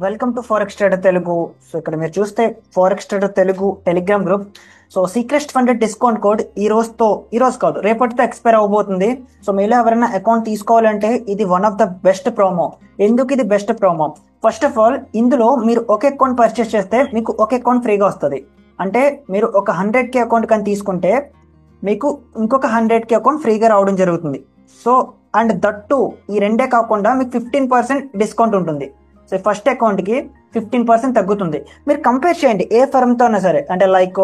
Welcome to forex trader Telugu. So ఇక్కడ మీరు చూస్తే forex trader Telugu Telegram group. So Seacrest funded discount code ఈ రోజు కాదు, రేపటితో ఎక్స్పైర్ అవబోతుంది. సో మీలో ఎవరైనా అకౌంట్ తీసుకోవాలంటే ఇది one of the best promo. ఎందుకు ఇది best promo? First of all, ఇందులో మీరు ఒక అకౌంట్ పర్చేస్ చేస్తే మీకు ఒక అకౌంట్ ఫ్రీగా వస్తుంది. అంటే మీరు ఒక 100K అకౌంట్ కానీ తీసుకుంటే మీకు ఇంకొక 100K అకౌంట్ ఫ్రీగా రావడం జరుగుతుంది. సో అండ్ దట్టు ఈ రెండే కాకుండా మీకు 15% డిస్కౌంట్ ఉంటుంది. సో ఫస్ట్ అకౌంట్కి 15% తగ్గుతుంది. మీరు కంపేర్ చేయండి ఏ ఫర్మ్తో అయినా సరే, అంటే లైక్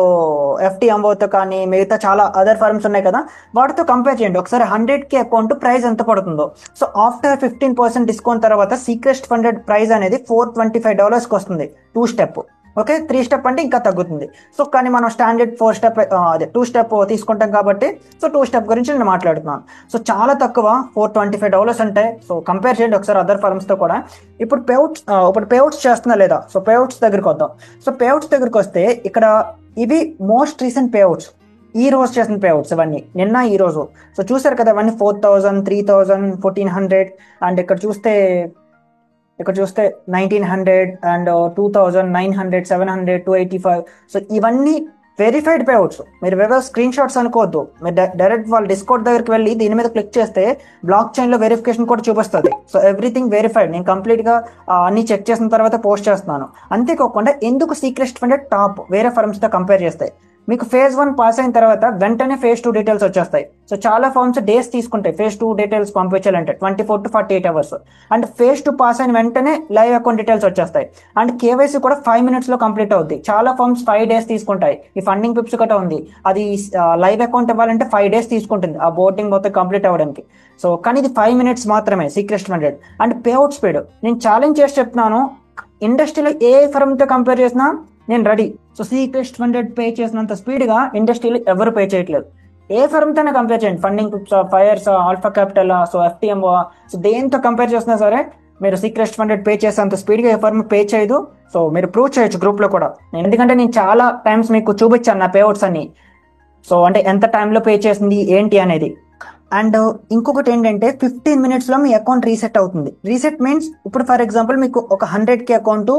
ఎఫ్టీ అంబోతో కానీ మిగతా చాలా అదర్ ఫర్మ్స్ ఉన్నాయి కదా, వాటితో కంపేర్ చేయండి ఒకసారి. 100K అకౌంట్ ప్రైస్ ఎంత పడుతుందో. సో ఆఫ్టర్ 15% డిస్కౌంట్ తర్వాత సీక్రెస్ట్ ఫండెడ్ ప్రైస్ అనేది $425కి వస్తుంది 2 స్టెప్. ఓకే, 3 స్టెప్ అంటే ఇంకా తగ్గుతుంది. సో కానీ మనం స్టాండర్డ్ 4 స్టెప్ అదే 2 స్టెప్ తీసుకుంటాం కాబట్టి సో 2 స్టెప్ గురించి నేను మాట్లాడుతున్నాను. సో చాలా తక్కువ $425 అంటే. సో కంపేర్ చేయండి ఒకసారి అదర్ ఫర్మ్స్తో కూడా. ఇప్పుడు పేఅవుట్స్ చేస్తున్నా లేదా? సో పేఅవుట్స్ దగ్గరికి వద్దాం. సో పేఅవుట్స్ దగ్గరికి వస్తే ఇక్కడ ఇవి మోస్ట్ రీసెంట్ పేఅవుట్స్, ఈ రోజు చేసిన పేఅవుట్స్ ఇవన్నీ, నిన్న ఈ రోజు. సో చూసారు కదా ఇవన్నీ 4,000, 3,000, 1,400 అండ్ ఇక్కడ చూస్తే 1,900 అండ్ 2,000, 900, 700, 285. సో ఇవన్నీ వెరిఫైడ్ పేఅవుట్స్. మీరు వేరే స్క్రీన్ షాట్స్ అనుకోవద్దు. మీరు డైరెక్ట్ వాళ్ళ డిస్కౌంట్ దగ్గరికి వెళ్ళి దీని మీద క్లిక్ చేస్తే బ్లాక్ చైన్ లో వెరిఫికేషన్ కూడా చూపిస్తుంది. So everything verified. నేను కంప్లీట్ గా అన్ని చెక్ చేసిన తర్వాత పోస్ట్ చేస్తున్నాను. అంతేకాకుండా ఎందుకు సీక్రెస్ట్ ఫండెడ్ టాప్ వేరే ఫర్మ్స్ తో కంపేర్ చేస్తే, మీకు ఫేజ్ 1 పాస్ అయిన తర్వాత వెంటనే ఫేజ్ 2 డీటెయిల్స్ వచ్చేస్తాయి. సో చాలా ఫార్మ్స్ డేస్ తీసుకుంటాయి ఫేజ్ 2 డీటెయిల్స్ పంపించాలంటే 24 to 48 hours. And phase 2 pass అయిన వెంటనే లైవ్ అకౌంట్ డీటెయిల్స్ వచ్చేస్తాయి. అండ్ కేవైసీ కూడా 5 minutes లో కంప్లీట్ అవుద్ది. చాలా ఫార్మ్స్ 5 days తీసుకుంటాయి. ఈ ఫండింగ్ పిప్స్ కూడా ఉంది, అది లైవ్ అకౌంట్ ఇవ్వాలంటే 5 days తీసుకుంటుంది ఆ బోర్డింగ్ మొత్తం కంప్లీట్ అవ్వడానికి. సో కానీ ఇది 5 minutes మాత్రమే Seacrest funded. And payout speed నేను ఛాలెంజ్ చేసి చెప్తున్నాను, ఇండస్ట్రీలో ఏ ఫర్మ్తో కంపేర్ చేసినా నేను ready. So Seacrest funded pay చేసినంత స్పీడ్గా ఇండస్ట్రీలో ఎవరు పే చేయట్లేదు. ఏ ఫర్మ్తోనే కంపేర్ చేయండి, ఫండింగ్ పిప్స్, ఫైర్స్, Alpha Capital, so FTMO, so దేంతో కంపేర్ చేసినా సరే మీరు సీక్రెస్ట్ ఫండెడ్ పే చేసేంత స్పీడ్గా ఏ ఫర్మ్ పే చేయదు. సో మీరు ప్రూవ్ చేయొచ్చు గ్రూప్లో కూడా. ఎందుకంటే నేను చాలా టైమ్స్ మీకు చూపించాను నా పేఅవుట్స్ అన్ని. సో అంటే ఎంత టైంలో పే చేసింది ఏంటి అనేది. అండ్ ఇంకొకటి ఏంటంటే 15 minutes లో మీ అకౌంట్ రీసెట్ అవుతుంది. రీసెట్ మీన్స్ ఇప్పుడు ఫర్ ఎగ్జాంపుల్ మీకు ఒక 100K అకౌంట్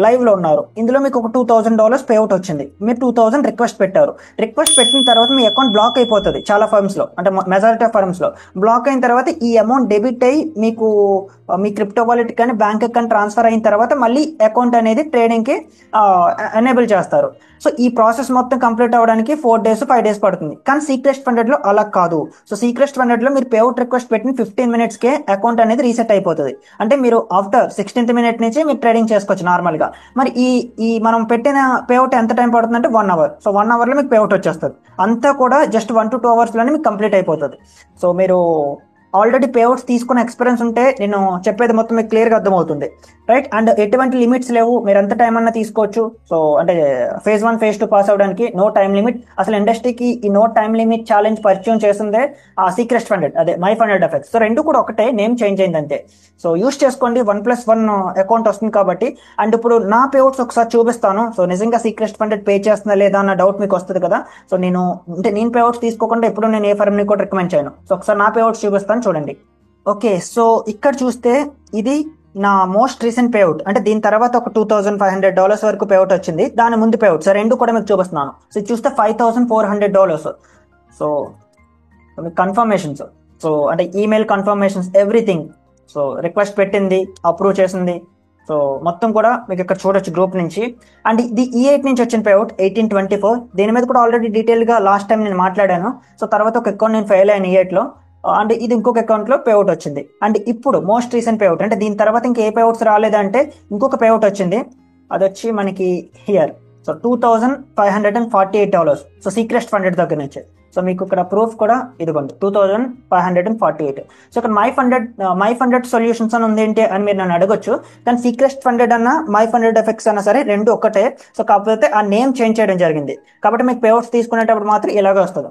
లైవ్ లో ఉన్నారు, ఇందులో మీకు ఒక $2,000 పేఅవుట్ వచ్చింది. మీరు 2,000 రిక్వెస్ట్ పెట్టారు. రిక్వెస్ట్ పెట్టిన తర్వాత మీ అకౌంట్ బ్లాక్ అయిపోతుంది చాలా ఫర్మ్స్ లో, అంటే మెజారిటీ ఆఫ్ ఫర్మ్స్ లో బ్లాక్ అయిన తర్వాత ఈ అమౌంట్ డెబిట్ అయ్యి మీకు మీ క్రిప్టో వాలెట్ కానీ బ్యాంక్ అకౌంట్ ట్రాన్స్ఫర్ అయిన తర్వాత మళ్ళీ అకౌంట్ అనేది ట్రేడింగ్ కి ఎనేబుల్ చేస్తారు. సో ఈ ప్రాసెస్ మొత్తం కంప్లీట్ అవ్వడానికి 4 days 5 days పడుతుంది. కానీ సీక్రెస్ట్ ఫండెడ్ లో అలా కాదు. సో సీక్రెస్ట్ ఫండెడ్ లో మీరు పేఅవుట్ రిక్వెస్ట్ పెట్టిన 15 minutes కే అకౌంట్ అనేది రీసెట్ అయిపోతుంది. అంటే మీరు ఆఫ్టర్ 16th minute నుంచి మీరు ట్రేడింగ్ చేసుకోవచ్చు నార్మల్ గా. మరి ఈ మనం పెట్టిన పేఅవుట్ ఎంత టైం పడుతుంది అంటే 1 hour. సో 1 hour లో మీకు పేఅవుట్ వచ్చేస్తుంది. అంతా కూడా జస్ట్ 1 to 2 hours లోనే మీకు కంప్లీట్ అయిపోతుంది. సో మీరు ఆల్రెడీ పేఅవుట్స్ తీసుకున్న ఎక్స్పీరియన్స్ ఉంటే నేను చెప్పేది మొత్తం మీకు క్లియర్గా అర్థమవుతుంది, రైట్? అండ్ ఎటువంటి లిమిట్స్ లేవు, మీరు ఎంత టైం అన్నా తీసుకోవచ్చు. సో అంటే ఫేజ్ 1 ఫేజ్ 2 పాస్ అవడానికి నో టైం లిమిట్. అసలు ఇండస్ట్రీకి ఈ నో టైం లిమిట్ ఛాలెంజ్ పరిచయం చేసిందే ఆ సీక్రెస్ట్ ఫండెడ్, అదే మై ఫండెడ్ ఎఫెక్ట్స్. సో రెండు కూడా ఒకటే, నేమ్ చేంజ్ అయింది అంతే. సో యూస్ చేసుకోండి, 1+1 అకౌంట్ వస్తుంది కాబట్టి. అండ్ ఇప్పుడు నా పేఅవుట్స్ ఒకసారి చూపిస్తాను. సో నిజంగా సీక్రెస్ట్ ఫండెడ్ పే చేస్తుందా లేదా అన్న డౌట్ మీకు వస్తుంది కదా. సో నేను పేఅవుట్స్ తీసుకోకుండా ఎప్పుడు నేను ఏ ఫర్మ్ని కూడా రికమెండ్ చేయను. సో ఒకసారి నా పేఅవుట్స్ చూపిస్తాను చూడండి. ఓకే, సో ఇక్కడ చూస్తే ఇది నా మోస్ట్ రీసెంట్ పేఅవుట్. అంటే దీని తర్వాత ఒక $2,500 వరకు పేఅవుట్ వచ్చింది. దాని ముందు పేఅవుట్, సో రెండు కూడా మీకు చూపిస్తున్నాను. సో చూస్తే $5,400. సో మీకు కన్ఫర్మేషన్స్, సో అంటే email confirmations, everything. So request పెట్టింది, అప్రూవ్ చేసింది. సో మొత్తం కూడా మీకు ఇక్కడ చూడొచ్చు గ్రూప్ నుంచి. అండ్ ఇది E8 నుంచి వచ్చిన పేఅవుట్ 1824. దీని మీద కూడా ఆల్రెడీ డీటెయిల్గా లాస్ట్ టైం నేను మాట్లాడాను. సో తర్వాత ఒక అకౌంట్ నేను ఫెయిల్ అయ్యాను E8లో, అండ్ ఇది ఇంకొక అకౌంట్ లో పేఅవుట్ వచ్చింది. అండ్ ఇప్పుడు మోస్ట్ రీసెంట్ పేఅవుట్, అంటే దీని తర్వాత ఇంకా ఏ పేఅవుట్స్ రాలేదంటే ఇంకొక పేఅవుట్ వచ్చింది. అది వచ్చి మనకి here. So $2,548. So Seacrest funded దగ్గర నుంచి. సో మీకు ఇక్కడ ప్రూఫ్ కూడా ఇదిగోండి, 2,548. సో ఇక్కడ మై ఫండెడ్ సొల్యూషన్స్ అని ఉంది ఏంటి అని మీరు నన్ను అడగొచ్చు. కానీ సీక్రెస్ట్ ఫండెడ్ అన్న మై ఫండెడ్ ఎఫెక్ట్స్ అన్నా సరే రెండు ఒక్కటే. సో కాకపోతే ఆ నేమ్ చేంజ్ చేయడం జరిగింది. కాబట్టి మీకు పేఅవుట్స్ తీసుకునేటప్పుడు మాత్రం ఇలాగే వస్తుంది,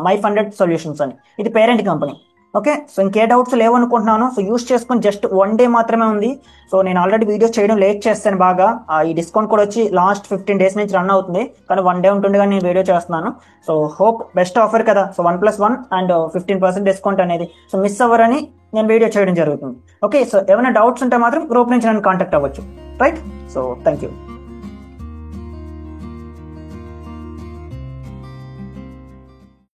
మై ఫండెడ్ సొల్యూషన్స్ అని. ఇది పేరెంట్ కంపెనీ. ఓకే, సో ఇంకే డౌట్స్ లేవనుకుంటున్నాను. సో యూస్ చేసుకుని జస్ట్ 1 day మాత్రమే ఉంది. సో నేను ఆల్రెడీ వీడియోస్ చేయడం లేట్ చేస్తాను బాగా. ఈ డిస్కౌంట్ కూడా వచ్చి లాస్ట్ 15 days నుంచి రన్ అవుతుంది, కానీ 1 day ఉంటుంది కానీ నేను వీడియో చేస్తున్నాను. సో హోప్ బెస్ట్ ఆఫర్ కదా. సో 1+1 అండ్ 15% డిస్కౌంట్ అనేది. సో మిస్ అవ్వరని నేను వీడియో చేయడం జరుగుతుంది. ఓకే, సో ఏమైనా డౌట్స్ ఉంటే మాత్రం గ్రూప్ నుంచి నన్ను కాంటాక్ట్ అవ్వచ్చు. Right, so thank you.